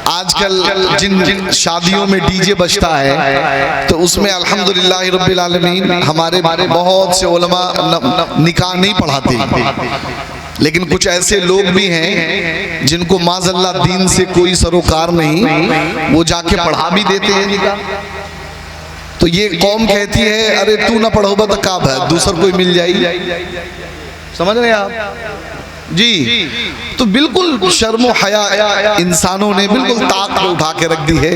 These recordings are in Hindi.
आजकल जिन शादियों में डीजे बजता है तो उसमें अल्हम्दुलिल्लाह रब्बिल आलमीन हमारे बहुत से उलमा निकाह नहीं पढ़ाते, लेकिन कुछ ऐसे लोग भी हैं जिनको माज़अल्लाह दीन से कोई सरोकार नहीं, वो जाके पढ़ा भी देते हैं निकाह। तो ये कौम कहती है अरे तू ना पढ़ो तो का है, दूसर कोई मिल जाएगी। समझ रहे हैं आप जी? तो बिल्कुल शर्म हया इंसानों ने बिल्कुल ताक पे उठा के रख दी है।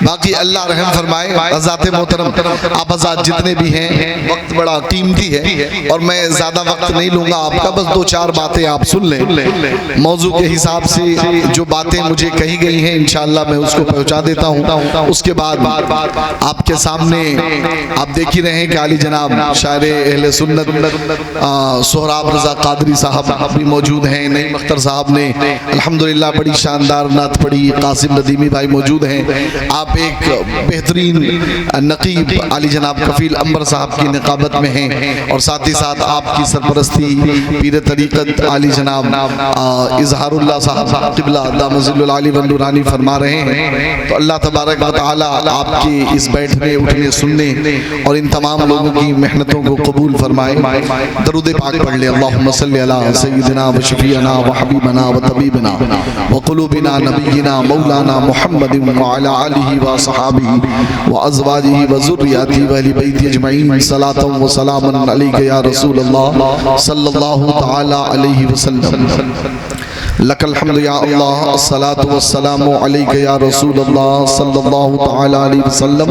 बाकी अल्लाह रहम फरमाए। हज़रात मोहतरम आप हज़रात जितने भी हैं, वक्त बड़ा कीमती है और मैं ज़्यादा वक्त नहीं लूँगा आपका, बस दो चार बातें आप सुन लें। मौजू के हिसाब से जो बातें मुझे कही गई हैं इंशाअल्लाह मैं उसको पहुँचा देता हूँ। उसके बाद आपके सामने आप देख ही रहे हैं कि आली जनाब शायर अहले सुन्नत सोहराब रज़ा कादरी साहब भी मौजूद हैं। नईम अख्तर साहब ने अल्हम्दुलिल्लाह बड़ी शानदार नात पढ़ी। कासिम नदीमी भाई मौजूद हैं। आप एक बेहतरीन नकीब आली जनाब कफील अंबर साहब की निकाबत में हैं और साथ ही साथ आपकी सरपरस्ती पीर तरीक़त आली जनाब इज़हारुल्लाह साहब क़िबला दामज़िल्लुल आली व नूरानी फरमा रहे हैं। तो अल्लाह तबारक व तआला आपके इस बैठने उठने सुनने और इन तमाम लोगों की मेहनतों को कबूल फरमाए। दरूद पाक पढ़ ले। अल्लाहुम्मा सल्लि अला सय्यिदिना व शफीअना व हबीबना व तबीबना व क़ुलूबिना नबिय्यिना मौलाना मुहम्मदिन व अला आलिहि व असहाबिहि व अज़वाजिहि व ज़ुर्रिय्यतिहि व अहलि बैति अजमईन सलातन व सलामन अलैका या रसूल अल्लाह सल्लल्लाहु तआला अलैहि वसल्लम। लकल हम्द या अल्लाह, अस्सलातु वस्सलामु अलैका या रसूल अल्लाह सल्लल्लाहु तआला अलैहि वसल्लम।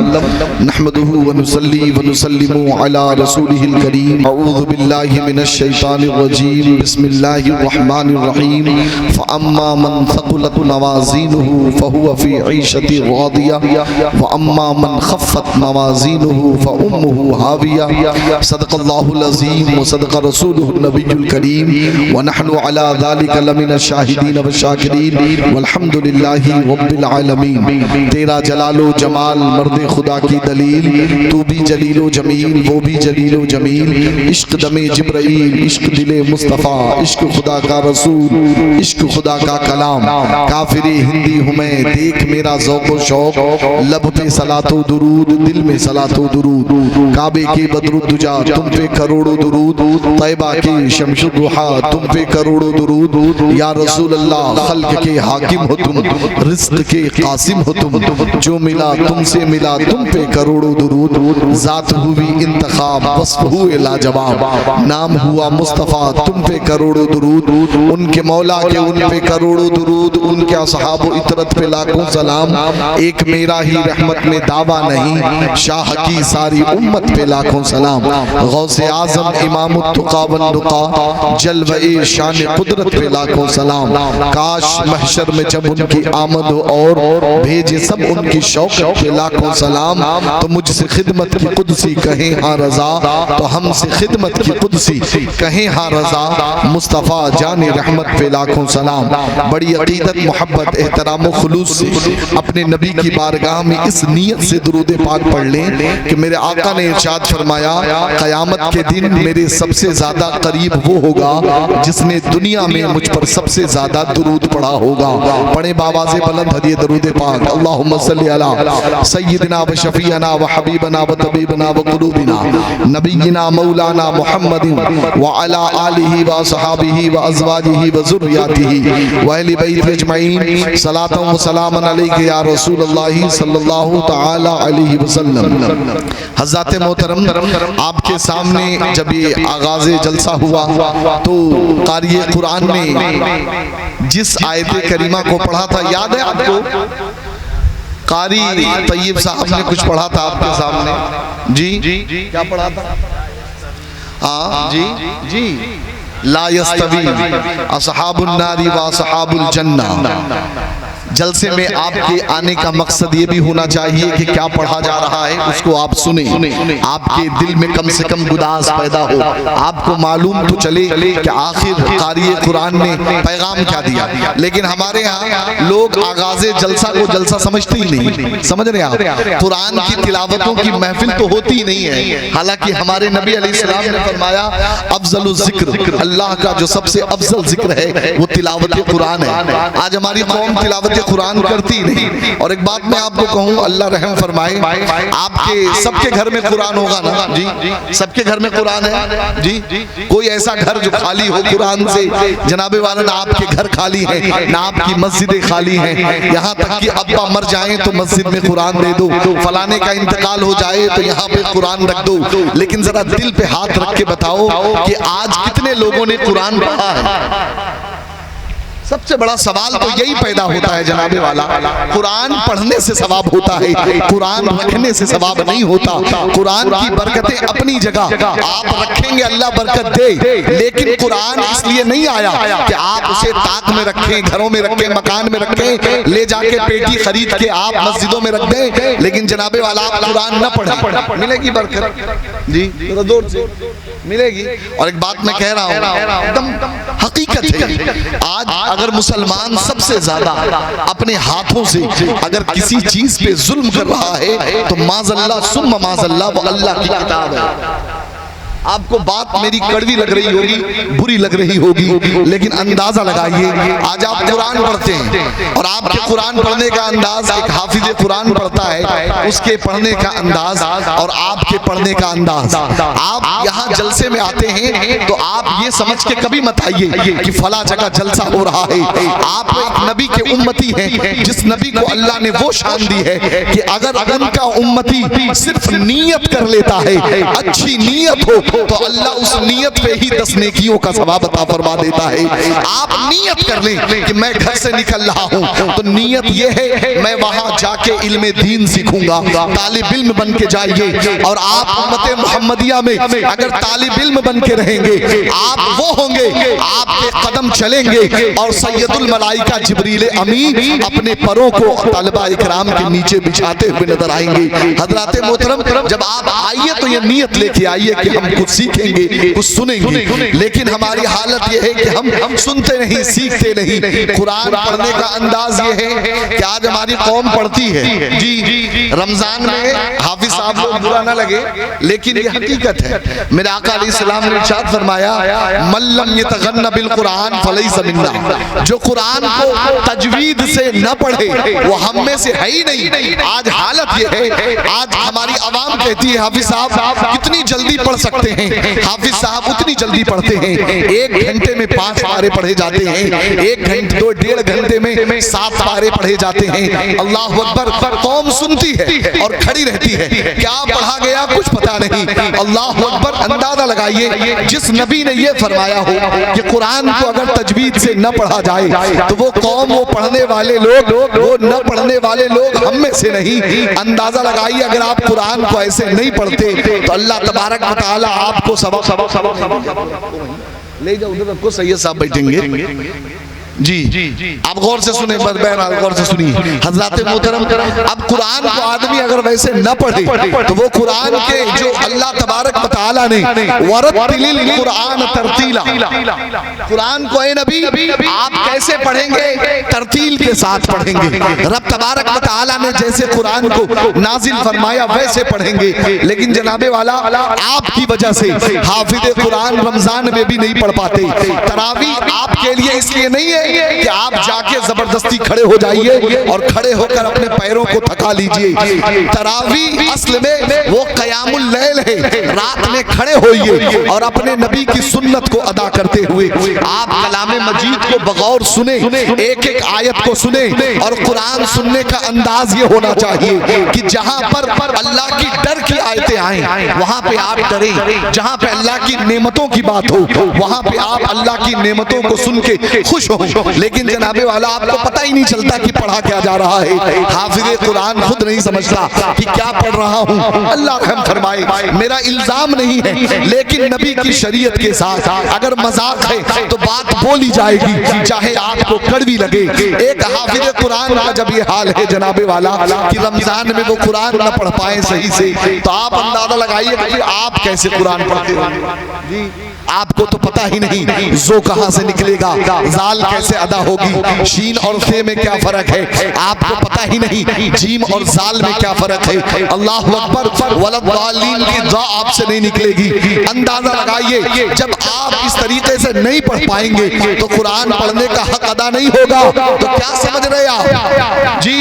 नहमदुहु व नुसल्ली व नुसल्लिमु अला रसूलिहिल करीम। अऊज़ु बिल्लाहि मिनश शैतानिर रजीम। बिस्मिल्लाहिर रहमानिर रहीम। फअम्मा मन थक़ुलत मवाज़ीनुहु फहुव फ़ी ईशतिर रादिया व अम्मा मन खफ़्फ़त मवाज़ीनुहु फउम्मुहु हाविया। सदक़ल्लाहुल अज़ीम व सदक़ रसूलुहुन नबियुल करीम व नहनु अला ज़ालिका लमिन शाहिदीन व शाकिरीन वल्हम्दुलिल्लाहि रब्बिल आलमीन। तेरा जलालो जमाल मर्द खुदा की दलील, तू भी जलीलो जमील वो भी जलीलो जमील। इश्क दमे जिब्राइल, इश्क दिले मुस्तफ़ा, इश्क खुदा का रसूल, इश्क खुदा का कलाम। काफिरे हिंदी हूँ मैं, देख मेरा ज़ौक़ व शौक़, लब पे सलातो दुरूद, दिल में सलातो दुरूद। काबे के बदरुद्दुजा, तुम पे करोड़ों दुरूद। तैबा के शम्सुद दुहा, तुम पे करोड़ों दुरूद। या रसूल अल्लाह, खल्क के हाकिम हो तुम, रिज़्क़ के कासिम हो तुम। जो मिला तुमसे मिला, तुम पे करोड़ों दुरूद। ज़ात हुई इंतखाब, वस्फ़ हुए लाजवाब, नाम हुआ मुस्तफ़ा, तुम पे करोड़ों दुरूद। उनके मौला के उन पे करोड़ों दुरूद, उनके असहाब व इतरत पे लाखों सलाम। एक मेरा ही रहमत में दावा नहीं, शाह की सारी उम्मत पे लाखों सलाम। गौसे आज़म इमामुत तुक़ा वन नुक़ा, जलवे शान कुदरत पे लाखों सलाम। काश महशर में जब उनकी आमद हो और भेजे सब उनकी शौक़त पे लाखों सलाम। तो मुझसे खिदमत की कुदसी कहें हाँ रज़ा, तो हमसे खिदमत की कुदसी कहें हाँ रज़ा। मुस्तफ़ा जाने रहमत पे लाखों सलाम। बड़ी अक़ीदत मोहब्बत एहतराम व खुलूस से अपने नबी की बारगाह में इस नीयत से दुरूद पाक पढ़ लें कि मेरे आका ने इरशाद फरमाया, क़यामत के दिन मेरे सबसे ज़्यादा करीब वो होगा जिसने दुनिया में मुझ पर सबसे ज़्यादा दुरूद पढ़ा होगा। पढ़े बावाज़े बुलंद हदिये दरूद पाक। अल्लाहुम्मा सल्लि अला सय्यिदिना व शफीअना व हबीबना व तबीबना व क़ुलूबिना नबिय्यिना मौलाना मुहम्मदिन व अला आलिहि व असहाबिहि व अज़वाजिहि व ज़ुर्रिय्यतिहि व अहलि बैति अजमईन सलातन व सलामन अलैका या रसूल अल्लाह सल्लल्लाहु तआला अलैहि वसल्लम। हज़रात मोहतरम, आपके सामने जब ये आगाज़े जलसा हुआ तो क़ारी कुरान ने जिस आयत करीमा को पढ़ा था याद है आपको? क़ारी तय्यब साहब ने कुछ पढ़ा था आपके सामने जी? क्या पढ़ा था? हाँ जी। ला यस्तवी असहाबुन नारी व असहाबुल जन्नह। जलसे में आपके आने का मकसद ये भी होना चाहिए कि क्या पढ़ा जा रहा है उसको आप सुने, आपके दिल में कम से कम गुदास पैदा हो, आपको मालूम तो चले कि आखिर क़ारी कुरान ने पैगाम क्या दिया। लेकिन हमारे यहाँ लोग आगाज़े जलसा को जलसा समझते ही नहीं। समझ रहे हैं आप? कुरान की तिलावतों की महफिल तो होती ही नहीं है। हालांकि हमारे नबी अलैहिस्सलाम ने फरमाया अफजलुल ज़िक्र, अल्लाह का जो सबसे अफजल जिक्र है वो तिलावत कुरान है। आज हमारी कौम तिलावत तिलावत कुरान करती नहीं। और एक बात मैं आपको कहूँ, अल्लाह रहम फरमाए, आपके सबके घर में कुरान होगा ना जी? सबके घर में कुरान है जी? कोई ऐसा घर जो खाली हो कुरान से? जनाबे वाला ना आपके घर खाली है ना आपकी मस्जिदें खाली हैं। यहाँ तक कि अब्बा मर जाएं तो मस्जिद में कुरान दे दो, फलाने का इंतकाल हो जाए तो यहाँ पे कुरान रख दो। लेकिन जरा दिल पे हाथ रख के बताओ कि आज कितने लोगों ने कुरान पढ़ा है? सबसे बड़ा सवाल तो यही पैदा होता है जनाबे वाला, कुरान पढ़ने से सवाब होता है, कुरान रखने से सवाब नहीं होता। कुरान की बरकतें अपनी जगह आप रखेंगे, अल्लाह बरकत दे, लेकिन कुरान इसलिए नहीं आया कि आप उसे ताक में रखें, घरों में रखें, मकान में रखें, ले जाके पेटी खरीद के आप मस्जिदों में रख दें, लेकिन जनाबे वाला आप कुरान न पढ़ें, मिलेगी बरकत जी? जोर से मिलेगी। और एक बात मैं कह रहा हूँ, एकदम हकीकत है, आज अगर मुसलमान सबसे ज्यादा अपने हाथों से अगर किसी चीज पे जुल्म कर रहा है तो माज़ल्लाह सुम्मा माज़ल्लाह वो अल्लाह की किताब है। आपको बात मेरी कड़वी लग रही होगी, बुरी लग रही होगी, लेकिन अंदाजा लगाइए, आज आप कुरान पढ़ते हैं और आपके कुरान पढ़ने का अंदाज, एक हाफिज कुरान पढ़ता है उसके पढ़ने का अंदाज और आपके पढ़ने का अंदाज। आप यहाँ जलसे में आते हैं तो आप ये समझ के कभी मत आइए कि फला जगह जलसा हो रहा है। आप एक नबी के उम्मती हैं, जिस नबी को अल्लाह ने वो शान दी है कि अगर उनका उम्मती सिर्फ नियत कर लेता है, अच्छी नियत हो, तो अल्लाह उस नियत पे ही 10 नेकियों का सवाब अता फरमा देता है। आप नियत कर लें कि मैं घर से निकल रहा हूँ तो नियत ये है मैं वहां जाके इल्मे दीन सीखूंगा, तालिब इल्म बन के जाइए। और आप उम्मत मुहम्मदिया में अगर तालिब इल्म बन के रहेंगे, आप वो होंगे, आपके कदम चलेंगे और सैयदुल मलाइका जिब्रील अमीन अपने परों को तलबा इकराम के नीचे बिछाते हुए नजर आएंगे। हजरात मोहतरम, जब आप आइए तो ये नियत लेके आइए कि हम कुछ सीखेंगे, कुछ सुनेंगे, लेकिन हमारी हालत यह है कि हम सुनते नहीं, सीखते नहीं। कुरान पढ़ने का अंदाज ये है कि आज हमारी कौम पढ़ती है जी, रमजान में हाफिज साहब लोग बुरा ना लगे, लेकिन ये हकीकत है। मेरे आका अलैहिस्सलाम ने इरशाद फरमाया, मल्लम यतगन्ना बिल कुरान फलैसा मिन्ना, जो कुरान को तजवीद से न पढ़े वो हम में से है ही नहीं। आज हालत ये है, आज हमारी आवाम कहती है हाफिज साहब कितनी जल्दी पढ़ सकते हैं, हाफिज साहब उतनी जल्दी पढ़ते हैं, 1 घंटे में 5 पारे पढ़े जाते हैं, 1 घंटे 2-1.5 घंटे में 7 पारे पढ़े जाते हैं। अल्लाह अकबर, कौम सुनती है और खड़ी रहती है, क्या पढ़ा गया कुछ पता नहीं। अल्लाह अकबर, अंदाजा लगाइए, जिस नबी ने ये फरमाया हो कि कुरान को अगर तजवीद से न पढ़ा जाए तो वो कौम, वो पढ़ने वाले लोग, वो न पढ़ने वाले लोग हम में से नहीं। अंदाजा लगाइए, अगर आप कुरान को ऐसे नहीं पढ़ते तो अल्लाह तबारक व तआला आपको सबक ले जाओ, उधर रखो, सैयद साहब बैठेंगे जी। आप गौर से सुने, बहरहाल गौर से सुनिए हजरात मोहतरम, अब कुरान को आदमी अगर वैसे न पढ़े तो वो कुरान के जो अल्लाह तबारक व तआला ने वरतिलिल कुरान तरतीला, कुरान को ए नबी आप कैसे पढ़ेंगे? तरतील के साथ पढ़ेंगे। रब तबारक व तआला ने जैसे कुरान को नाजिल फरमाया वैसे पढ़ेंगे। लेकिन जनाबे वाला, आपकी वजह से हाफिज कुरान रमजान में भी नहीं पढ़ पाते। तरावी आपके लिए इसलिए नहीं है कि आप जाके जबरदस्ती खड़े हो जाइए और खड़े होकर अपने पैरों को थका लीजिए। तरावी असल में वो क़यामुल लैल है, रात में खड़े होइए और अपने नबी की सुन्नत को अदा करते हुए आप कलामे मजीद को बगौर सुने, एक-एक आयत को सुने। और कुरान सुनने का अंदाज ये होना चाहिए कि जहां पर अल्लाह की डर की आयतें आए वहां पे आप डरें, जहां पे अल्लाह की नेमतों की बात हो वहां पे आप अल्लाह की नेमतों को सुन के खुश हो। लेकिन जनाबे वाला, आपको पता ही नहीं चलता कि पढ़ा क्या जा रहा है। हाफिज कुरान खुद नहीं समझता कि क्या पढ़ रहा हूँ। अल्लाह रहम फरमाए, मेरा इल्जाम नहीं है, लेकिन नबी की शरीयत के साथ अगर मजाक है तो बात बोली जाएगी, चाहे आपको कड़वी लगे। एक हाफिज कुरान का जब ये हाल है जनाबे वाला कि रमजान में वो कुरान न पढ़ पाए सही से, तो आप अंदाजा लगाइए कि आप कैसे कुरान पढ़ते हो जी। आपको तो पता ही नहीं जो कहां से निकलेगा, जाल कैसे अदा होगी, शीन और से में क्या फर्क है, आपको पता ही नहीं जीम और जाल में क्या फर्क है। अल्लाह अकबर, वलद्दालीन की दुआ आपसे नहीं निकलेगी। अंदाजा लगाइए, जब आप इस तरीके से नहीं पढ़ पाएंगे तो कुरान पढ़ने का हक अदा नहीं होगा। तो क्या समझ रहे आप जी?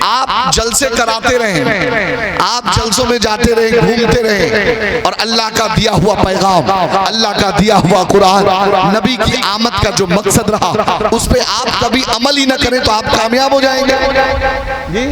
आप जलसे कराते रहे, आप जलसों में जाते रहे, घूमते रहे, और अल्लाह का दिया हुआ पैगाम, अल्लाह का दिया हुआ कुरान, नबी की आमद का जो मकसद रहा उस पे आप कभी अमल ही न करें तो आप कामयाब हो जाएंगे जी।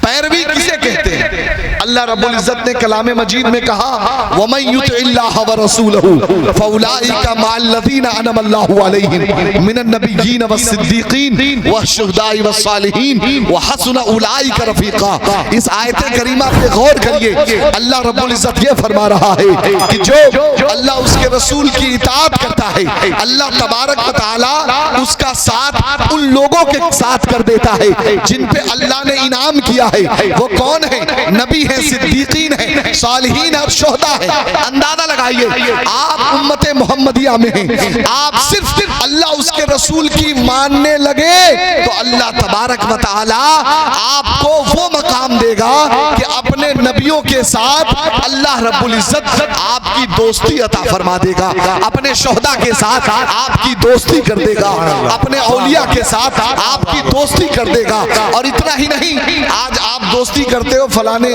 पैरवी किसे कहते हैं? अल्लाह रब्बुल इज्जत ने कलाम मजीद में कहा, वमन युतिइल्लाह व रसूलहु फउलाइका मअल्लज़ीना अनअमल्लाहु अलैहिम मिनन नबिय्यीन वस्सिद्दीक़ीन वश्शुहदाई वस्सालिहीन व हसुन उलाइका रफ़ीक़ा। इस आयत करीमा पे गौर करिए। अल्लाह रब्बुल इज्जत ये फरमा रहा है कि जो अल्लाह उसके रसूल की इताअत करता है, अल्लाह तबारक व तआला उसका साथ उन लोगों के साथ कर देता है जिन पे अल्लाह ने इनाम किया है। वो कौन है? नबी है, सिद्दीकीन है, सालिहीन और शुहदा है। अंदाजा लगाइए, आप उम्मत मोहम्मदिया में हैं, आप सिर्फ अल्लाह उसके रसूल की मानने लगे तो अल्लाह तबारक व तआला आपको वो मकाम देगा कि अपने नबियों के साथ अल्लाह रब्बुल इज्जत आपकी दोस्ती अता फरमा देगा, अपने शुहदा के साथ आपकी दोस्ती कर देगा, अपने औलिया के साथ आपकी दोस्ती कर देगा। और इतना ही नहीं, आज आप दोस्ती करते हो फलाने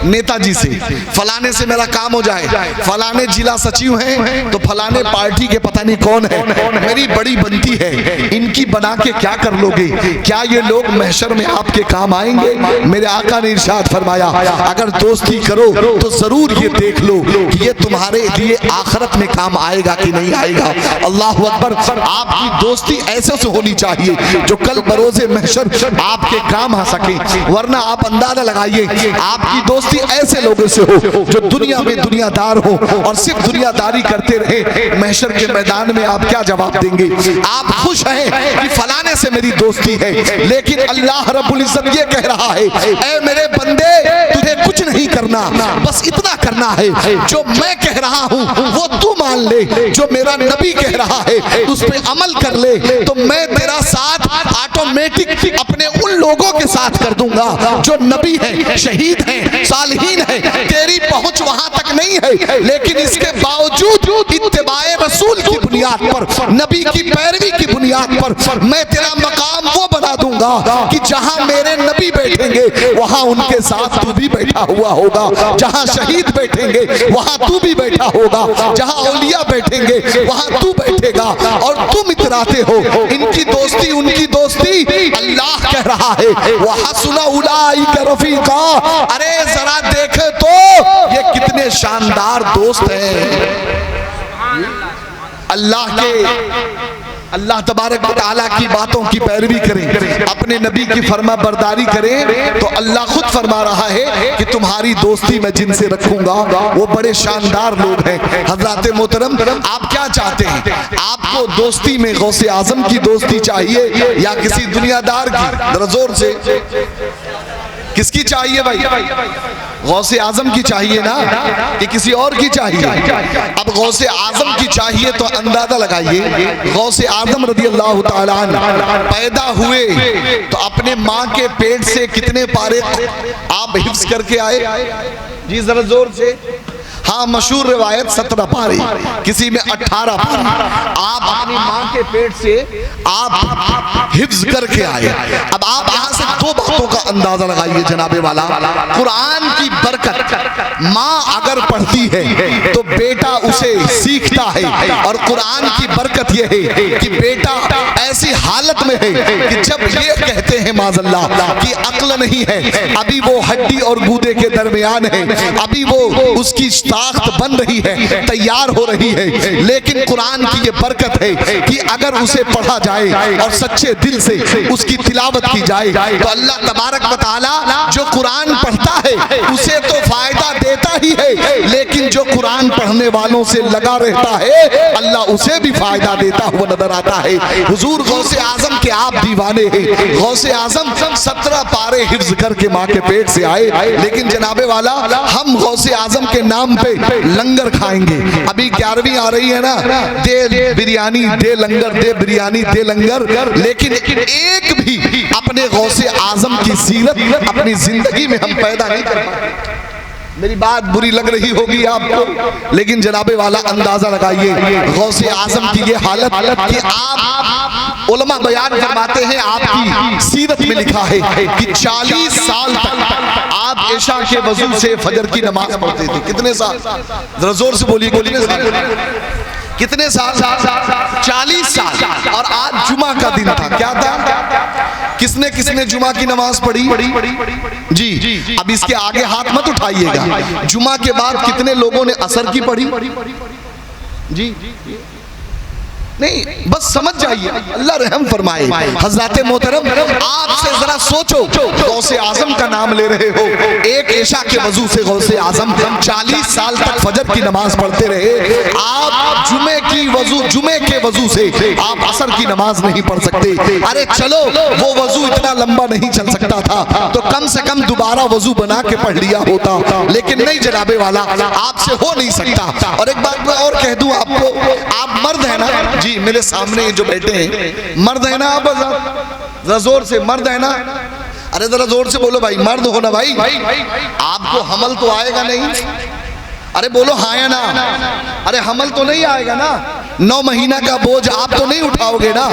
नेताजी से, फलाने से मेरा काम हो जाए, फलाने जिला सचिव हैं तो फलाने पार्टी के पता नहीं कौन है, मेरी बड़ी बनती है, इनकी बना के क्या कर लोगे? क्या ये लोग महशर में आपके काम आएंगे? मेरे आका ने इरशाद फरमाया, अगर दोस्ती करो तो जरूर ये देख लो कि ये तुम्हारे लिए आखिरत में काम आएगा कि नहीं आएगा। अल्लाह अकबर। आपकी दोस्ती ऐसे से होनी चाहिए जो कल बरोज़े महशर आपके काम आ सके, वरना आप अंदाजा लगाइए, आपकी दोस्ती ऐसे लोगों से हो जो दुनिया में दुनियादार हो और सिर्फ दुनियादारी करते रहे, महशर के मैदान में आप क्या जवाब देंगे? आप खुश हैं कि फलाने से मेरी दोस्ती है, लेकिन अल्लाह रब्बुल इज्जत ये कह रहा है, ऐ मेरे बंदे, तुझे कुछ नहीं करना, बस इतना करना है, जो मैं कह रहा हूँ वो तू मान ले, जो मेरा नबी कह रहा है उस पे अमल कर ले, तो मैं तेरा साथ ऑटोमेटिक अपने उन लोगों के साथ कर दूंगा जो नबी है, शहीद है, सालिहीन है। तेरी पहुंच वहां तक नहीं है, लेकिन इसके बावजूद इत्तिबाए रसूल की बुनियाद पर, नबी की पैरवी की बुनियाद पर मैं तेरा मकाम वो बना दूंगा कि जहां मेरे नबी बैठेंगे वहां उनके साथ तू भी बैठा हुआ होगा, जहां शहीद बैठेंगे वहां तू भी बैठा होगा, जहां औलिया बैठेंगे वहां तू बैठेगा, और तुम इतराते हो इनकी दोस्ती उनकी दोस्ती। अल्लाह कह रहा है, वहसुना उलाइका रफीका। अरे जरा देखे तो ये कितने शानदार दोस्त हैं। अल्लाह तबारक व तआला की बातों की पैरवी करें, अपने नबी की फरमा बरदारी करें, तो अल्लाह खुद फरमा रहा है कि तुम्हारी दोस्ती मैं जिनसे रखूंगा वो बड़े शानदार लोग हैं। हजरत मोहतरम, आप क्या चाहते हैं? आपको दोस्ती में गौसे आजम की दोस्ती चाहिए या किसी दुनियादार की? जरा जोर से, किसकी चाहिए भाई? गौसे आजम की चाहिए ना कि किसी और की चाहिए? अब गौसे आजम की चाहिए तो अंदाजा लगाइए, गौसे आजम रज़ी अल्लाह ताला अन्हु पैदा हुए तो अपने माँ के पेट से कितने पारे आप हिफ्ज करके आए जी? जरा जोर से। हाँ, मशहूर रिवायत 17 पारे, किसी में 18 पारे आप अपनी माँ के पेट से आप हिफ्ज करके आए। अब आप यहाँ से दो बातों का अंदाजा लगाइए जनाबे वाला। कुरान की बरकत, माँ अगर पढ़ती है तो बेटा उसे सीखता है, और कुरान की बरकत यह है कि बेटा ऐसी हालत में है कि जब ये कहते हैं माज़अल्लाह कि अक्ल नहीं है, अभी वो हड्डी और गूदे के दरमियान है, अभी वो उसकी ताकत बन रही है, तैयार हो रही है, लेकिन कुरान की ये बरकत है कि अगर उसे पढ़ा जाए और सच्चे दिल से उसकी तिलावत की जाए तो अल्लाह तबारक व तआला जो कुरान पढ़ता है उसे तो फायदा देता ही है, लेकिन जो कुरान पढ़ने वालों से लगा रहता है अल्लाह उसे भी फायदा देता हुआ नजर आता है। हुजूर गौसे आजम के आप दीवाने हैं। गौसे आजम 17 पारे हिफ्ज करके माँ के पेट से आए, लेकिन जनाबे वाला हम गौसे आजम के नाम पे लंगर खाएंगे। अभी 11वीं आ रही है ना, दे बिरयानी दे लंगर, दे बिरयानी दे लंगर, लेकिन एक भी अपने गौसे आजम की सीरत अपनी जिंदगी में हम पैदा नहीं कर पाते। मेरी बात बुरी लग रही होगी आपको, लेकिन जनाबे वाला अंदाजा लगाइए गौसे आजम की ये हालत कि आप उलमा बयान फरमाते हैं, आपकी सीरत में लिखा है कि 40 साल तक आप इशा के वजू से फजर की नमाज पढ़ते थे। कितने साल? जरा जोर से बोलिए, कितने साल? कितने साल? 40 साल। और आज जुमा का दिन था। क्या था? किसने किसने जुमा की नमाज पढ़ी? जी। अब इसके आगे हाथ मत उठाइएगा। जुमा के बाद कितने लोगों ने असर की पढ़ी? जी नहीं, बस समझ जाइए, अल्लाह रहम फरमाए। हज़रात मोहतरम, आपसे जरा सोचो, गौसे आजम का नाम ले रहे हो, एक इशा के वजू से गौसे आजम 40 साल तक फजर की नमाज पढ़ते रहे। आप जुमे के वजू से आप असर की नमाज नहीं पढ़ सकते। अरे चलो, वो वजू इतना लंबा नहीं चल सकता था तो कम से कम दोबारा वजू बना के पढ़ लिया होता, लेकिन नहीं जनाबे वाला, आपसे हो नहीं सकता। और एक बात मैं और कह दूं आपको, आप मर्द है ना जी, मेरे सामने जो बैठे हैं मर्द है ना आप? जरा जोर से, मर्द है ना? अरे जरा जोर से बोलो भाई, मर्द हो ना भाई? आपको हमल तो आएगा नहीं? अरे बोलो हाँ या ना? अरे हमल तो नहीं आएगा ना? 9 महीना का बोझ आप तो नहीं उठाओगे ना?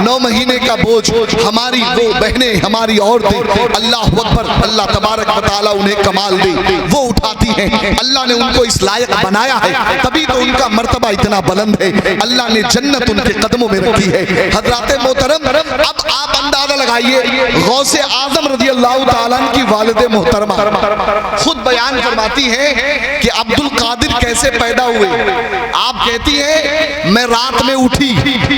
9 महीने का बोझ हमारी वो बहनें, हमारी औरतें, अल्लाह अकबर, अल्लाह तबारक व तआला उन्हें कमाल दे, वो उठाती हैं। अल्लाह ने उनको इस लायक बनाया है, तभी तो उनका मर्तबा इतना बुलंद है। अल्लाह ने जन्नत उनके कदमों में रखी है। हज़रात मोहतरम, अब आप अंदाजा लगाइए, गौसे आजम रज़ी अल्लाह तआला की वालिदे मोहतरमा खुद बयान फरमाती हैं कि अब्दुल कादिर कैसे पैदा हुए। आप कहती हैं, मैं रात में उठी,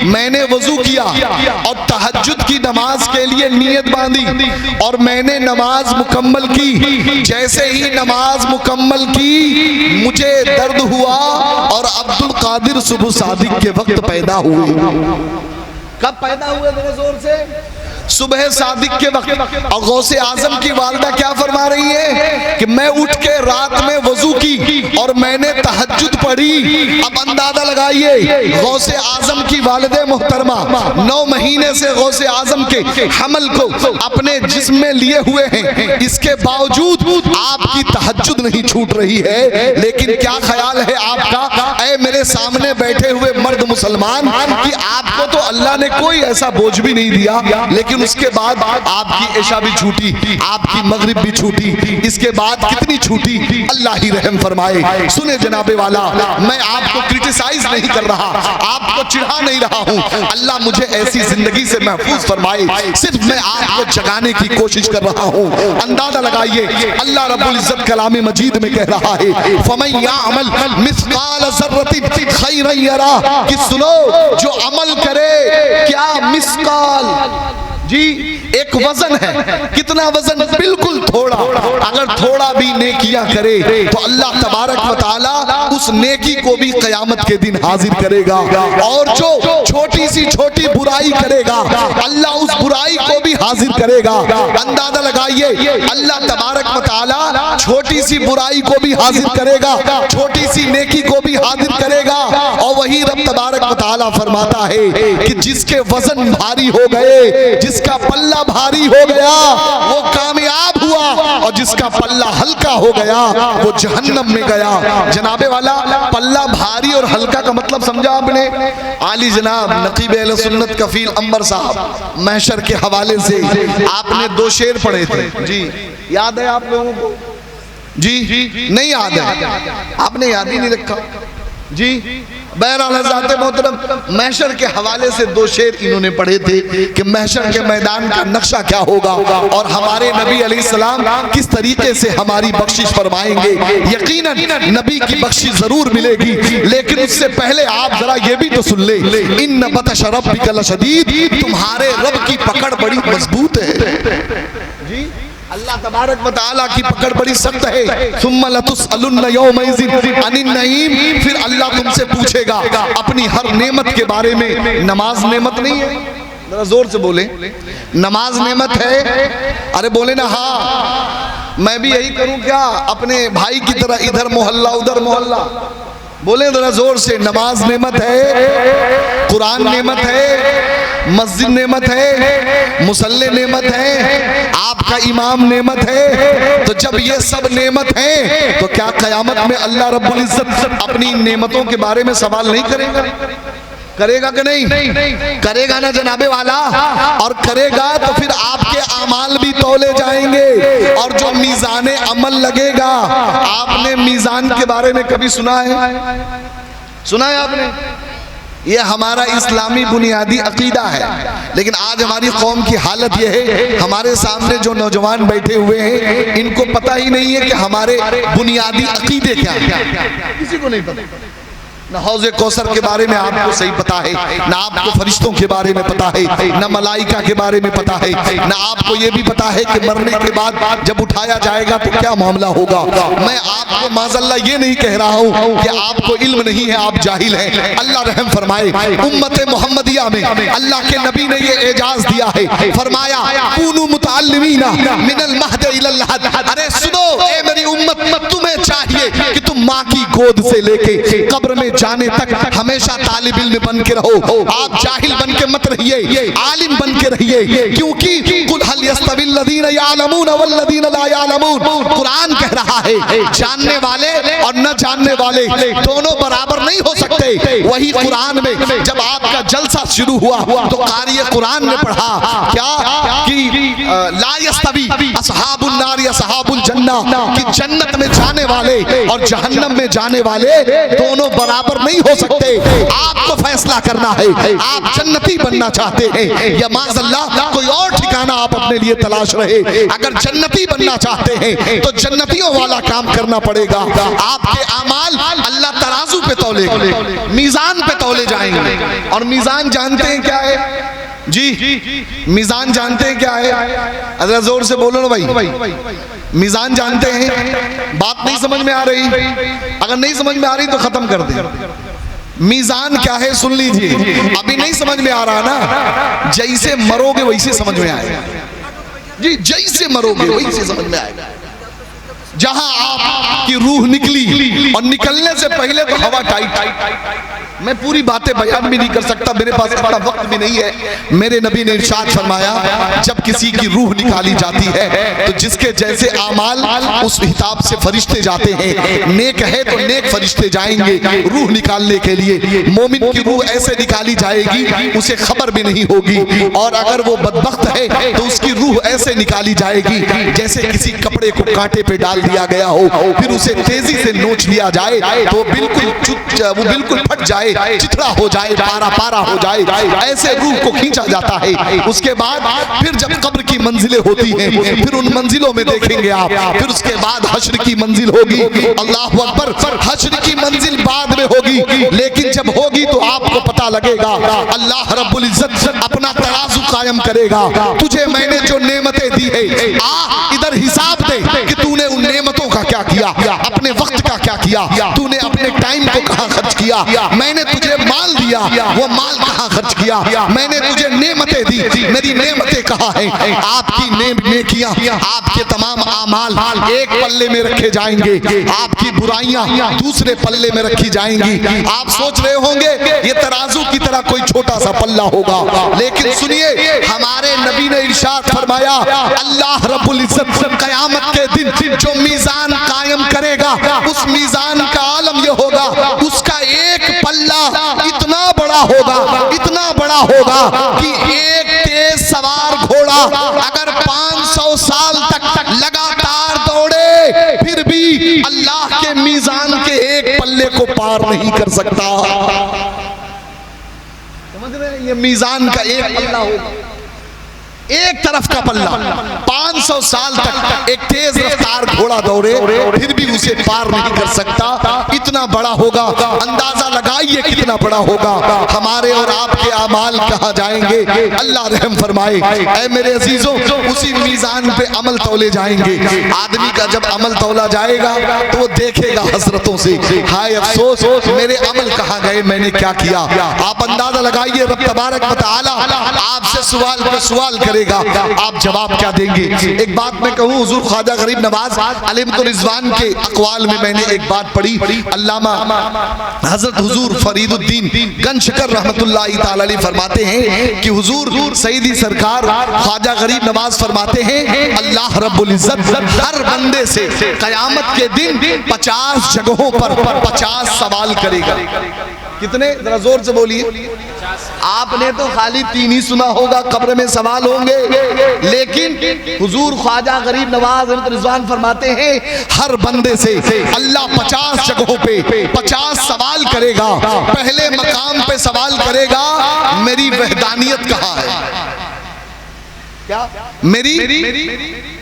मैंने वजू किया और तहज्जुद की नमाज के लिए नियत बांधी और मैंने नमाज मुकम्मल की। जैसे ही नमाज मुकम्मल की मुझे दर्द हुआ और अब्दुल कादिर सुबह सादिक के वक्त पैदा हुए। कब पैदा हुए? मेरे जोर से, सुबह सादिक के वक्त। और गौसे आजम की वालिदा क्या फरमा रही है कि मैं उठ के रात में वजू की और मैंने तहज्जुद पढ़ी। अब अंदाजा लगाइए, गौसे आजम की वालिदे मोहतरमा 9 महीने से गौसे आजम के हमल को अपने जिस्म में लिए हुए हैं, इसके बावजूद आपकी तहज्जुद नहीं छूट रही है। लेकिन क्या ख्याल है आपका, ऐ मेरे सामने बैठे हुए मर्द मुसलमान, कि आपको तो अल्लाह ने कोई ऐसा बोझ भी नहीं दिया, लेकिन उसके बाद आपकी इशा भी छूटी, आपकी मगरिब भी छूटी, इसके बाद कितनी छूटी, अल्लाह ही रहम फरमाए। सुने जनाबे वाला, मैं आपको क्रिटिसाइज नहीं कर रहा, आपको चिढ़ा नहीं रहा हूँ। अल्लाह मुझे ऐसी जिंदगी से महफूज फरमाए, सिर्फ मैं आपको जगाने की कोशिश कर रहा हूँ। अंदाजा लगाइए, अल्लाह रब्बुल इज्जत कलाम मजीद में कह रहा है, फमन याअमल मिस्काल ज़र्रतिन खैरन यरा, कि सुनो, जो अमल करे, क्या मिस्काल जी, एक वजन है। कितना वजन? बिल्कुल थोड़ा। अगर थोड़ा भी नेकियां करे तो अल्लाह तबारक व तआला उस नेकी को भी क़यामत के दिन हाजिर करेगा। और जो छोटी सी छोटी बुराई करेगा, अल्लाह उस बुराई को भी हाजिर करेगा। अंदाजा लगाइए, अल्लाह तबारक व तआला छोटी सी बुराई को भी हाजिर करेगा, छोटी सी नेकी को भी हाजिर करेगा। और वही रब तबारक व तआला फरमाता है कि जिसके वजन भारी हो गए, जिसका पल्ला भारी हो गया, वो कामयाब हुआ, और जिसका पल्ला हल्का हो गया वो जहन्नम में गया। जनाबे वाला, पल्ला भारी और हल्का का मतलब समझा आपने? आली जनाब नकीब अहले सुन्नत कफील अंबर साहब महशर के हवाले से आपने 2 शेर पढ़े थे जी, याद है आप लोगों को? जी नहीं याद है, आपने याद ही नहीं रखा जी। बहरहाल हज़रात मोहतरम, महशर के हवाले से 2 शेर इन्होंने पढ़े थे कि महशर के मैदान का नक्शा क्या होगा और हमारे नबी अलैहिस्सलाम किस तरीके से हमारी बख्शिश फरमाएंगे। यकीनन नबी की बख्शिश जरूर मिलेगी, लेकिन उससे पहले आप जरा ये भी तो सुन ले, इन्न बतश रब्बिका लशदीद, तुम्हारे रब की पकड़ बड़ी मजबूत है जी। अल्लाह तबारक व तआला की पकड़ बड़ी सख्त है। सुम्मा लतुसअलुन्ना यौमइज़िन अनिन नईम, फिर अल्लाह तुमसे पूछेगा अपनी हर नेमत के बारे में। नमाज नेमत नहीं है? जरा जोर से बोले, नमाज नेमत है? अरे बोले ना हाँ। मैं भी यही करूं क्या अपने भाई की तरह, इधर मोहल्ला उधर मोहल्ला? बोले जरा जोर से, नमाज नेमत है, कुरान नेमत है, मस्जिद नेमत है, मुसल्ले नेमत है, आपका इमाम नेमत है। तो जब ये सब नेमत है तो क्या कयामत में अल्लाह रब्बुल इज्जत अपनी नेमतों के बारे में सवाल नहीं करेगा? करेगा कि नहीं? करेगा ना जनाबे वाला। और करेगा तो फिर आपके अमाल भी तौले जाएंगे और जो मीज़ान अमल लगेगा। आपने मीज़ान के बारे में कभी सुना है? सुना है आपने? ये हमारा इस्लामी बुनियादी अकीदा है। लेकिन आज हमारी कौम की हालत यह है, हमारे सामने जो नौजवान बैठे हुए हैं इनको पता ही नहीं है कि हमारे बुनियादी अकीदे क्या हैं। किसी को नहीं पता। न हौज़े कौसर के बारे में आपको सही पता है, न आपको फरिश्तों के बारे में पता है, न मलाइका के बारे में पता है, न आपको ये भी पता है कि मरने के बाद जब उठाया जाएगा तो क्या मामला होगा। मैं आपको माज़अल्लाह ये नहीं कह रहा हूँ कि आपको इल्म नहीं है, आप जाहिल हैं। अल्लाह रहम फरमाए, उम्मत मोहम्मदिया में अल्लाह के नबी ने ये एजाज दिया है, फरमाया कूनू मुतअल्लिमीना मिनल महद इलल लहद। अरे सुनो ए मेरी उम्मत, तुम्हें चाहिए कि तुम माँ की गोद से लेके कब्र में जाने तक हमेशा तालिब इल्म बन के रहो। आप जाहिल बन के मत रहिए, आलिम बन के रहिए। क्योंकि कुल हल यस्तविल लदीना यालमून वल लदीना ला यालमून, कुरान कह रहा है जानने वाले और न जानने वाले दोनों बराबर नहीं हो सकते। वही कुरान में जब आपका जलसा शुरू हुआ तो कारी कुरान ने पढ़ा क्या कि ला यस्तवी असहाबुन नार असहाबुल जन्ना, कि जन्नत में जाने वाले और जहन्नम में जाने वाले दोनों बराबर नहीं हो सकते। आपको फैसला करना है, आप जन्नती बनना चाहते हैं या माज़अल्लाह कोई और ठिकाना आप अपने लिए तलाश रहे। अगर जन्नती बनना चाहते हैं तो जन्नतियों वाला काम करना पड़ेगा। आपके अमाल अल्लाह तराजू पे तौलेगा, मीज़ान पे तौले जाएंगे। और मीज़ान जानते हैं क्या है जी? मीज़ान जानते हैं क्या है? अगर जोर से बोलो ना भाई, मीज़ान जानते हैं? बात नहीं समझ में आ रही? अगर नहीं समझ में आ रही तो खत्म कर दे। मीज़ान क्या है सुन लीजिए। अभी नहीं समझ में आ रहा ना, जैसे मरोगे वैसे समझ में आएगा जी। जैसे मरोगे वैसे समझ में आएगा। जहां आपकी रूह निकली और निकलने से पहले तो हवा टाइट। मैं पूरी बातें बयान भी नहीं कर सकता, मेरे पास इतना वक्त भी नहीं है। मेरे नबी ने इरशाद फरमाया जब किसी की रूह निकाली जाती है तो जिसके जैसे आमाल उस हिसाब से फरिश्ते जाते हैं। नेक है तो नेक फरिश्ते जाएंगे रूह निकालने के लिए। मोमिन की रूह ऐसे निकाली जाएगी उसे खबर भी नहीं होगी। और अगर वो बदबख्त है तो उसकी रूह ऐसे निकाली जाएगी जैसे किसी कपड़े को कांटे पे डाल दिया गया हो, फिर उसे तेजी से नोच लिया जाए तो वो बिल्कुल फट जाए, चिथड़ा हो जाए, पारा पारा हो जाए। ऐसे रूह को खींचा जाता है। उसके बाद फिर जब कब्र की मंजिलें होती हैं फिर उन मंजिलों में देखेंगे आप। फिर उसके बाद हश्र की मंजिल होगी। अल्लाह अकबर, हश्र की मंजिल बाद में होगी, लेकिन जब होगी तो आपको पता लगेगा अल्लाह रब्बुल इज्जत अपना तराजू कायम करेगा। तुझे मैंने जो नेमतें दी है इधर हिसाब दे कि तूने उन नेमतों का क्या किया, अपने वक्त का क्या किया, तूने अपने टाइम को कहां खर्च किया। मैंने तुझे माल दिया, वो माल कहां खर्च किया। मैंने तुझे नेमतें दी, मेरी नेमतें कहां हैं। आपकी नेकियां, आपके तमाम आमाल एक पल्ले में रखे जाएंगे, आपकी बुराइयां दूसरे पल्ले में रखी जाएंगी। आप सोच रहे होंगे ये तराजू की तरह कोई छोटा सा पल्ला होगा, लेकिन सुनिए हमारे नबी ने इरशाद फरमाया अल्लाह रब्बुल इज्जत कयामत के दिन जो मीज़ान कायम करेगा उस मीज़ान का आलम ये होगा, उसका एक पल्ला इतना बड़ा होगा, इतना बड़ा होगा कि एक तेज सवार घोड़ा अगर 500 साल तक लगातार दौड़े फिर भी अल्लाह के मीज़ान के एक पल्ले को पार नहीं कर सकता। समझ रहे हैं? ये मीज़ान का एक पल्ला होगा, एक तरफ का पल्ला। 500 साल तक एक तेज रफ्तार घोड़ा दौड़े फिर भी उसे पार नहीं कर सकता, इतना बड़ा होगा। अंदाजा लगाइए कितना बड़ा होगा। हमारे और आपके अमाल कहां जाएंगे? अल्लाह रहम फरमाए। ऐ मेरे अजीजों, उसी मीज़ान पे अमल तौले जाएंगे। आदमी का जब अमल तौला जाएगा तो वो देखेगा हसरतों से, हाय अफसोस मेरे अमल कहाँ गए, मैंने क्या किया। आप अंदाजा लगाइए, रब तबारक व तआला आपसे सवाल पर सवाल करेगा, आप जवाब क्या देंगे। एक बात मैं कहूँ, हुजूर ख्वाजा गरीब नवाज अलैहि रिजवान के अक़वाल में मैंने एक बात पढ़ी। अल्लामा हजरत हुजूर फरीदुद्दीन गंजशकर रहमतुल्लाहि तआला अलैहि फरमाते हैं कि हुजूर सईदी सरकार ख्वाजा गरीब नवाज फरमाते हैं, अल्लाह रब्बुल इज्जत हर बंदे से कयामत के दिन 50 जगहों पर 50 सवाल करेगा। कितने, जरा जोर से बोलिए। आपने तो खाली 3 ही सुना होगा, कब्र में सवाल होंगे, लेकिन हुजूर ख्वाजा गरीब नवाज रिजवान फरमाते हैं हर बंदे से अल्लाह 50 जगहों पे 50 सवाल करेगा। पहले मकाम पे सवाल करेगा, मेरी वहदानियत कहाँ है, क्या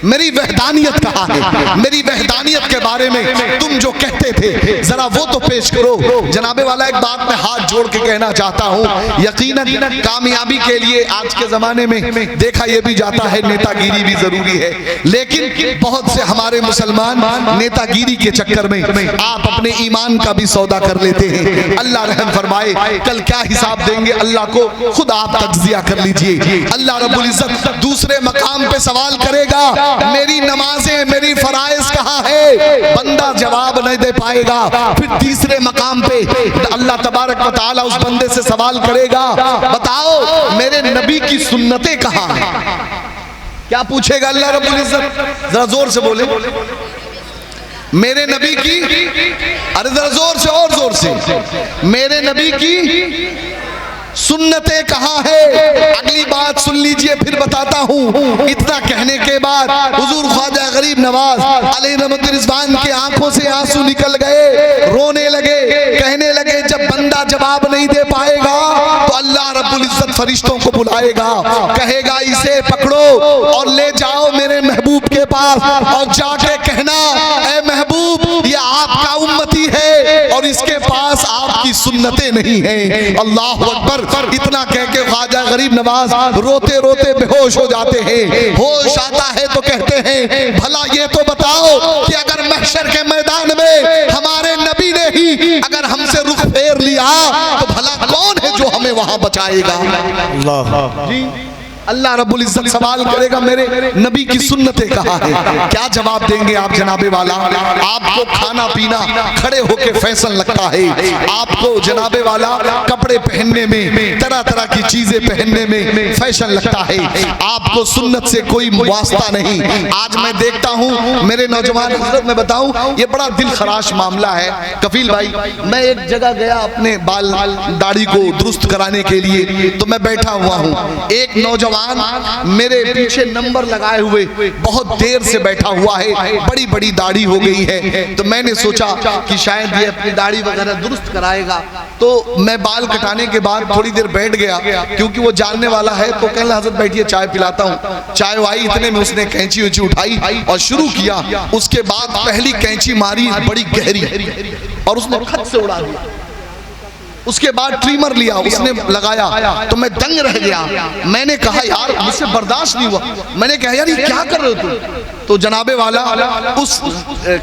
मेरी वहदानियत कहाँ है, मेरी वहदानियत के बारे में तुम जो कहते थे जरा वो तो पेश करो। जनाबे वाला एक बात मैं हाथ जोड़ के कहना चाहता हूँ, यकीनन कामयाबी के लिए आज के जमाने में देखा यह भी जाता है नेतागिरी भी जरूरी है, लेकिन बहुत से हमारे मुसलमान नेतागिरी के चक्कर में आप अपने ईमान का भी सौदा कर लेते हैं। अल्लाह रहम फरमाए, कल क्या हिसाब देंगे अल्लाह को खुद आप तज्जिया कर लीजिए। अल्लाह रब्बुल इज्जत दूसरे मकाम पे सवाल करेगा, मेरी नमाजें मेरी फराइज कहाँ है, बंदा जवाब नहीं दे पाएगा। फिर तीसरे मकाम पे अल्लाह तबारक व तआला उस बंदे से सवाल करेगा, बताओ मेरे नबी की सुन्नतें कहाँ हैं। क्या पूछेगा अल्लाह रब्बुल इज्जत, जरा जोर से बोले, मेरे नबी की, अरे जरा जोर से और जोर से, मेरे नबी की सुन्नतें कहाँ है। अगली बात सुन लीजिए, फिर बताता हूँ। इतना कहने के बाद हुजूर ख्वाजा गरीब नवाज अलैहि रिजवान की आंखों से आंसू निकल गए, रोने लगे, कहने लगे जब बंदा जवाब नहीं दे पाएगा तो अल्लाह रब्बुल इज्जत फरिश्तों को बुलाएगा, कहेगा इसे पकड़ो और ले जाओ मेरे महबूब के पास और जाके कहना, ए महबूब ये आपका उम्मती है और इसके पास आपकी सुन्नतें नहीं है। अल्लाह अकबर। इतना कह के ख्वाजा गरीब नवाज रोते रोते बेहोश हो जाते हैं। होश आता है तो कहते हैं, भला ये तो बताओ कि अगर महशर के मैदान में हमारे नबी ने ही अगर हमसे रुख फेर लिया तो भला कौन है जो हमें वहां बचाएगा। अल्लाह जी, अल्लाह रब्बुल इज्जत सवाल करेगा, मेरे नबी की सुन्नतें कहाँ है। क्या जवाब देंगे आप जनाबे वाला। आपको खाना पीना खड़े होके फैशन लगता है, आपको जनाबे वाला कपड़े पहनने में, तरह तरह की चीजें पहनने में फैशन लगता है, आपको सुन्नत से कोई वास्ता नहीं। आज मैं देखता हूँ मेरे नौजवान हजरत, मैं बताऊँ ये बड़ा दिल खराश मामला है कफील भाई। मैं एक जगह गया अपने बाल दाढ़ी को दुरुस्त कराने के लिए, तो मैं बैठा हुआ हूँ, एक नौजवान मेरे पीछे नंबर लगाए हुए बहुत देर से बैठा हुआ है, बड़ी बड़ी दाढ़ी हो गई है। तो मैंने सोचा कि शायद ये अपनी दाढ़ी वगैरह दुरुस्त कराएगा, तो मैं बाल कटाने के बाद थोड़ी देर बैठ गया, क्योंकि वो जानने वाला है। तो कहला हजरत बैठिए चाय पिलाता हूँ। चाय आई, इतने में उसने कैंची उची उठाई और शुरू किया। उसके बाद पहली कैंची मारी बड़ी गहरी और उसने खत से उड़ा दिया। उसके बाद ट्रिमर लिया, उसने लगाया, तो मैं दंग रह गया। मैंने कहा यार मुझसे बर्दाश्त नहीं हुआ। मैंने कहा यार ये क्या कर रहे हो तुम। तो जनाबे वाला उस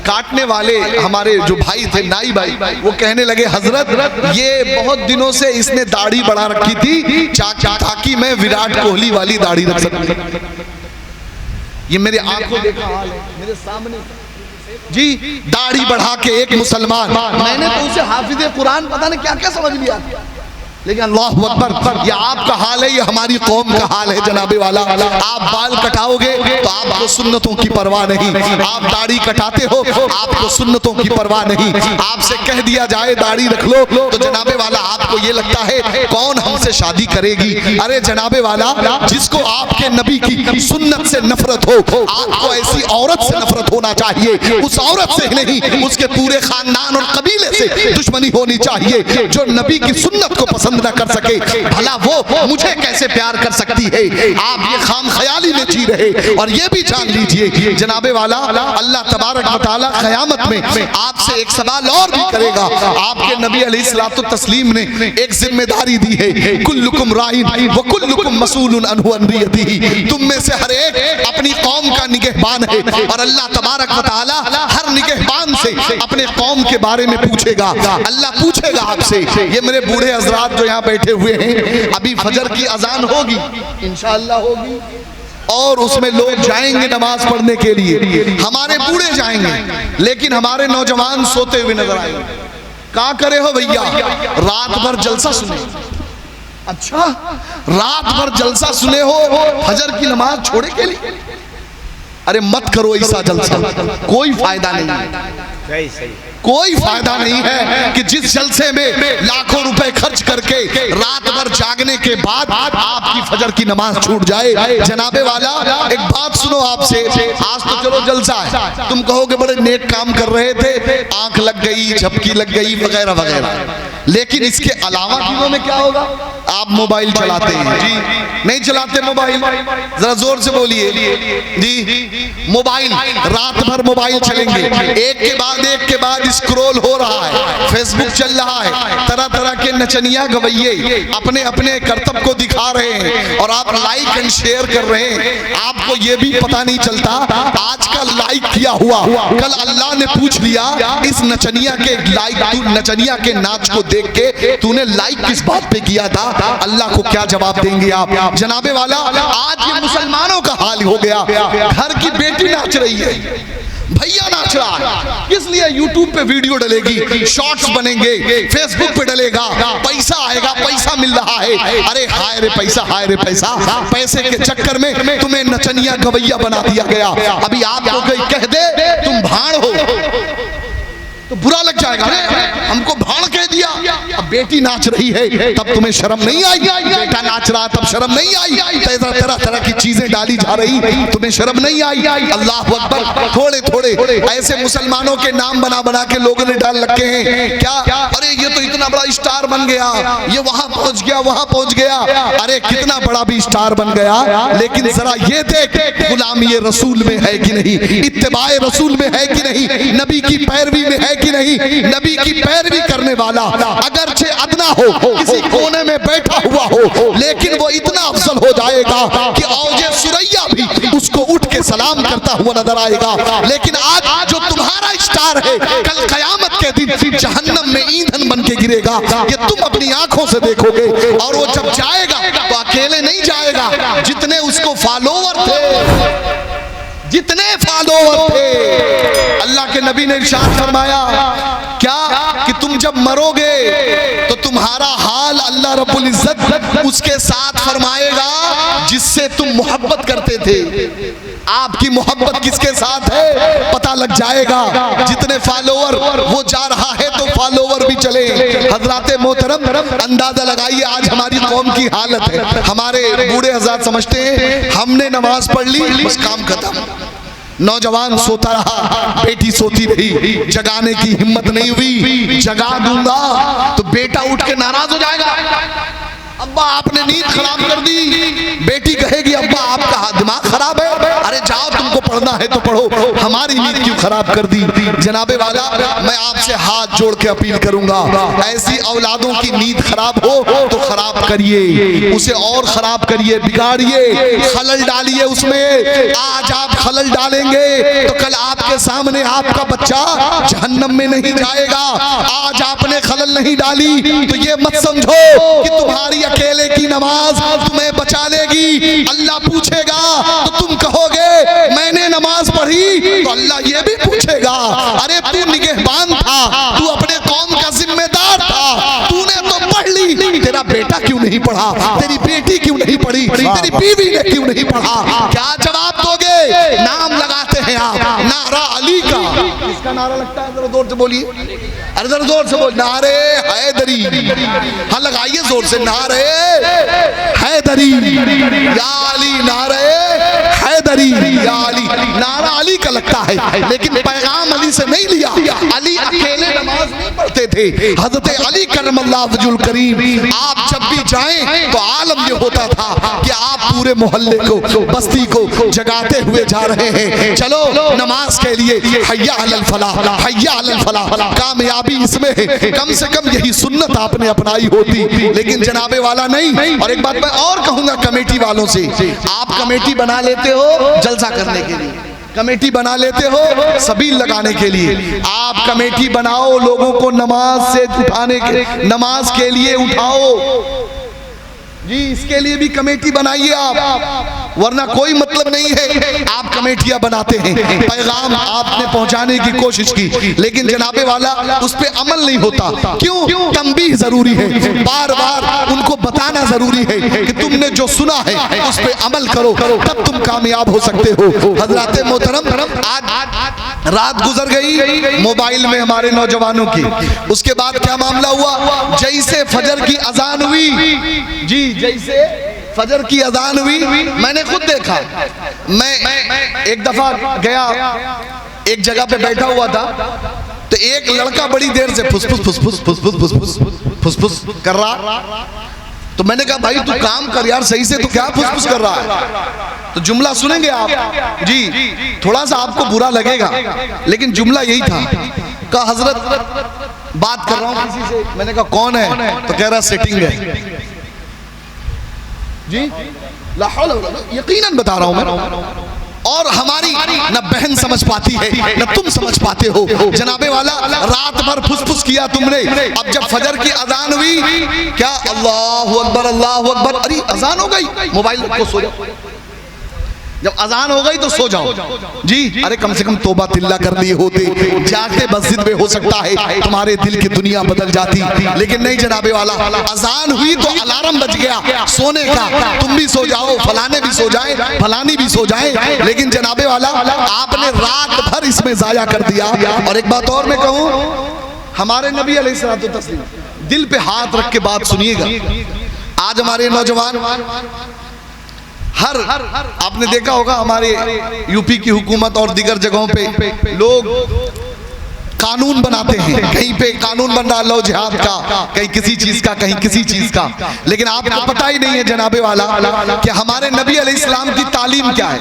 काटने वाले हमारे जो भाई थे, नाई भाई, वो कहने लगे हजरत ये बहुत दिनों से इसने दाढ़ी बढ़ा रखी थी ताकि मैं विराट कोहली वाली दाढ़ी रख सकूं। ये मेरे आंखों देखा हाल है, मेरे सामने जी, दाढ़ी बढ़ा के एक मुसलमान, मैंने तो उसे हाफिज़े कुरान पता नहीं क्या क्या समझ लिया, लेकिन अल्लाह अकबर, ये आपका हाल है, ये हमारी कौम का हाल है जनाबे वाला। आप बाल कटाओगे तो आपको सुन्नतों की परवाह नहीं, आप दाढ़ी कटाते हो आपको सुन्नतों की परवाह नहीं। आपसे कह दिया जाए दाढ़ी रख लो तो जनाबे वाला आपको ये लगता है कौन हमसे शादी करेगी। अरे जनाबे वाला, जिसको आपके नबी की सुन्नत से नफरत हो, आपको ऐसी औरत से नफरत होना चाहिए। उस औरत से नहीं, उसके पूरे खानदान और कबीले से दुश्मनी होनी चाहिए जो नबी की सुन्नत को पसंद पसंद न कर सके, भला वो मुझे कैसे प्यार कर सकती है। आप ये खाम ख्याली में जी रहे। और ये भी जान लीजिए जनाबे वाला, अल्लाह तबारक व तआला क़यामत में आपसे एक सवाल और भी करेगा। आपके नबी अलैहिस्सलातु तस्लीम ने एक जिम्मेदारी दी है, कुल्लुकुम राइन व कुल्लुकुम मसूलुन अन्हु अन रियतिही। तुम में से हर एक अपनी कौम का निगहबान है, और अल्लाह तबारक व तआला हर निगहबान से अपने कौम के बारे में पूछेगा। अल्लाह पूछेगा आपसे। ये मेरे बूढ़े हजरात जो यहाँ बैठे हुए हैं, अभी फजर की अजान होगी, इंशाअल्लाह होगी, और उसमें लोग जाएंगे नमाज पढ़ने के लिए। हमारे बूढ़े जाएंगे, लेकिन हमारे नौजवान सोते हुए नजर आएंगे। क्या करे हो भैया, रात भर जलसा सुने। अच्छा, रात भर जलसा सुने हो फजर की नमाज छोड़े के लिए? अरे मत करो ऐसा जलसा, कोई फायदा नहीं। कोई फायदा नहीं है कि जिस जलसे में लाखों रुपए खर्च करके रात भर जागने के बाद आपकी फजर की नमाज छूट जाए। जनाबे वाला, एक बात सुनो आपसे, आज तो चलो जलसा है, तुम कहोगे बड़े नेक काम कर रहे थे, आंख लग गई, झपकी लग गई, वगैरह वगैरह, लेकिन इसके अलावा दिनों में क्या होगा? आप मोबाइल चलाते हैं जी, नहीं चलाते मोबाइल? जरा जोर से बोलिए जी। मोबाइल, रात भर मोबाइल चलेंगे, एक के बाद स्क्रॉल हो रहा है, फेसबुक चल रहा है, तरह तरह के नचनिया गवैये अपने अपने कर्तव्य को दिखा रहे हैं, और आप लाइक एंड शेयर कर रहे हैं। आपको ये भी पता नहीं चलता आज का लाइक किया हुआ कल अल्लाह ने पूछ लिया, इस नचनिया के लाइक, तू नचनिया के नाच को देख के तूने लाइक किस बात पे किया था? अल्लाह को क्या जवाब देंगे आप? जनाबे वाला, आज ये मुसलमानों का हाल हो गया। घर की बेटी नाच रही है, भैया नाच रहा है, किस लिए? यूट्यूब पे वीडियो डलेगी, शॉर्ट्स बनेंगे, फेसबुक पे डलेगा, पैसा आएगा, पैसा मिल रहा है। अरे हाय रे पैसा, हाय रे पैसा, पैसे के चक्कर में तुम्हें नचनिया गवैया बना दिया गया। अभी आपको कोई कह दे तुम भाड़ हो तो बुरा लग जाएगा, हमको भाड़ कह दिया। अब बेटी नाच रही है तब तुम्हें शर्म नहीं आई? बेटा नाच रहा तब शर्म नहीं आई? तरह तरह की चीजें डाली जा रही, तुम्हें शर्म नहीं आई? अल्लाह अकबर। थोड़े थोड़े ऐसे मुसलमानों के नाम बना बना के लोगों ने डाल रखे हैं। क्या? अरे ये तो इतना बड़ा स्टार बन गया, ये वहां पहुंच गया, वहां पहुंच गया। अरे कितना बड़ा भी स्टार बन गया, लेकिन जरा ये देख गुलामी रसूल में है कि नहीं, इत्तिबाए रसूल में है कि नहीं, नबी की पैरवी में है कि नहीं। नबी की पैरवी करने वाला अगरचे अदना हो, किसी कोने में बैठा हुआ हो, लेकिन वो इतना अफजल हो जाएगा कि औजे सुरैया भी उसको उठ के सलाम करता हुआ नजर आएगा। लेकिन आज जो तुम्हारा स्टार है, कल कयामत के दिन जहन्नम में ईंधन बन के गिरेगा, ये तुम अपनी आंखों से देखोगे। और वो जब जाएगा तो अकेले नहीं जाएगा, जितने उसको फॉलोवर थे, जितने फॉलोवर थे। अल्लाह के नबी ने इरशाद फरमाया क्या कि तुम जब मरोगे तो तुम्हारा हाल अल्लाह रब्बुल इज्जत उसके साथ फरमाएगा जिससे तुम मोहब्बत करते थे। आपकी मोहब्बत किसके साथ है पता लग जाएगा। जितने फॉलोवर वो जा रहा है तो फॉलोवर भी चले। हजराते मोहतरम, अंदाजा लगाइए आज हमारी कौम की हालत है। हमारे बूढ़े हजरात समझते हैं हमने नमाज पढ़ ली बस काम खत्म। नौजवान सोता रहा, बेटी सोती रही, जगाने की हिम्मत नहीं हुई। जगा दूंगा तो बेटा उठ के नाराज हो जाएगा, अब्बा आपने नींद खराब कर दी। बेटी कहेगी अब्बा आपका दिमाग खराब है, अरे जाओ तुमको पढ़ना है तो पढ़ो, हमारी नींद क्यों खराब कर दी। जनाबे वाला, मैं आपसे हाथ जोड़ के अपील करूंगा, ऐसी औलादों की नींद खराब हो तो खराब करिए, उसे और खराब करिए, बिगाड़िए, खलल डालिए उसमें। आज आप खलल डालेंगे तो कल आपके सामने आपका बच्चा जहन्नम में नहीं जाएगा। आज आपने खलल नहीं डाली तो ये मत समझो कि तुम्हारी अकेले की नमाज तुम्हें बचा लेगी। अल्लाह पूछेगा तो तुम कहोगे मैंने नमाज पढ़ी, तो अल्लाह ये भी पूछेगा अरे तू निगहबान था, तू अपने कौम का जिम्मेदार था, तूने तो पढ़ ली, तेरा बेटा क्यों नहीं पढ़ा, तेरी बेटी क्यों नहीं पढ़ी, तेरी बीवी ने क्यों नहीं पढ़ा। क्या जवाब दोगे? नाम लगाते हैं आप नारा अली का। किसका नारा लगता है? जरा जोर से बोलिए, अरे जरा जोर से बोल, नारे हैदरी। हाँ लगाइए जोर से, नारे हैदरी या अली, नारे हैदरी या अली। नारा अली का लगता है लेकिन पैगाम अली से नहीं लिया। अली अकेले नमाज नहीं पढ़ते थे हजरत अली करमल्लाहु वजहुल करीम। आप जब भी जाएं तो आलम ये होता था कि आप पूरे मोहल्ले को, बस्ती को जगाते हुए जा रहे हैं, चलो नमाज के लिए, हय्या अलल फलाह, हय्या अलल फलाह। कामयाबी इसमें है, कम से कम यही सुन्नत आपने अपनाई होती, लेकिन जनाबे वाला नहीं। और एक बात मैं और कहूंगा कमेटी वालों से, आप कमेटी बना लेते हो जलसा करने के लिए, कमेटी बना लेते हो सबील लगाने के लिए, आप कमेटी बनाओ लोगों को नमाज से उठाने के, नमाज के लिए उठाओ जी, इसके लिए भी कमेटी बनाइए आप, वरना कोई मतलब नहीं है। आप कमेटियां बनाते हैं, पैगाम आपने पहुंचाने की कोशिश की, लेकिन जनाबे वाला उस पे अमल नहीं होता। क्यों? तंबीह जरूरी है, बार बार उनको बताना जरूरी है कि तुमने जो सुना है उस पे अमल करो, तब तुम कामयाब हो सकते हो। हजरात मोहतरम, आज रात गुजर गई मोबाइल में हमारे नौजवानों की, उसके बाद क्या मामला हुआ, जैसे फजर की अजान हुई जी, जैसे फजर की अजान हुई, मैंने खुद देखा। मैं एक दफा गया, एक जगह पे बैठा हुआ था, तो एक लड़का बड़ी देर से फुसफुस फुसफुस फुसफुस फुसफुस फुसफुस कर रहा। तो मैंने कहा भाई तू काम कर यार सही से, तू क्या फुसफुस कर रहा है? तो जुमला सुनेंगे आप जी, थोड़ा सा आपको बुरा लगेगा, लेकिन जुमला यही था। कहा हजरत बात कर रहा हूँ किसी से। मैंने कहा कौन है? तो कह रहा सेटिंग है जी, यकीनन बता रहा हूं मैं। और हमारी न बहन समझ पाती है न तुम समझ पाते हो। जनाबे वाला रात भर फुसफुस किया तुमने, अब जब फजर की अजान हुई, क्या अल्लाहु अकबर अल्लाहु अकबर, अरे अजान हो गई, मोबाइल को सो जाओ, जब अजान हो गई तो सो जाओ जी। अरे कम से कम तौबा तिल्ला कर लिए होते, जाके मस्जिद में हो सकता है तुम्हारे दिल की दुनिया बदल जाती, लेकिन नहीं जनाबे वाला, अजान हुई तो अलार्म बज गया सोने का, तुम भी सो जाओ, फलाने भी सो जाए, फलानी भी सो जाए, लेकिन जनाबे वाला आपने रात भर इसमें जाया कर दिया। और एक बात और मैं कहूँ, हमारे नबी अलैहिस्सलातु तस्लीम, दिल पे हाथ रख के बात सुनिएगा। आज हमारे नौजवान हर आपने देखा होगा हमारे यूपी की हुकूमत और दीगर जगहों पे लोग कानून बनाते हैं, कहीं पे कानून बन रहा लव जिहाद का, कहीं किसी चीज का, कहीं किसी चीज का, लेकिन आपको पता ही नहीं है जनाबे वाला कि हमारे नबी अलैहिस्सलाम की तालीम क्या है।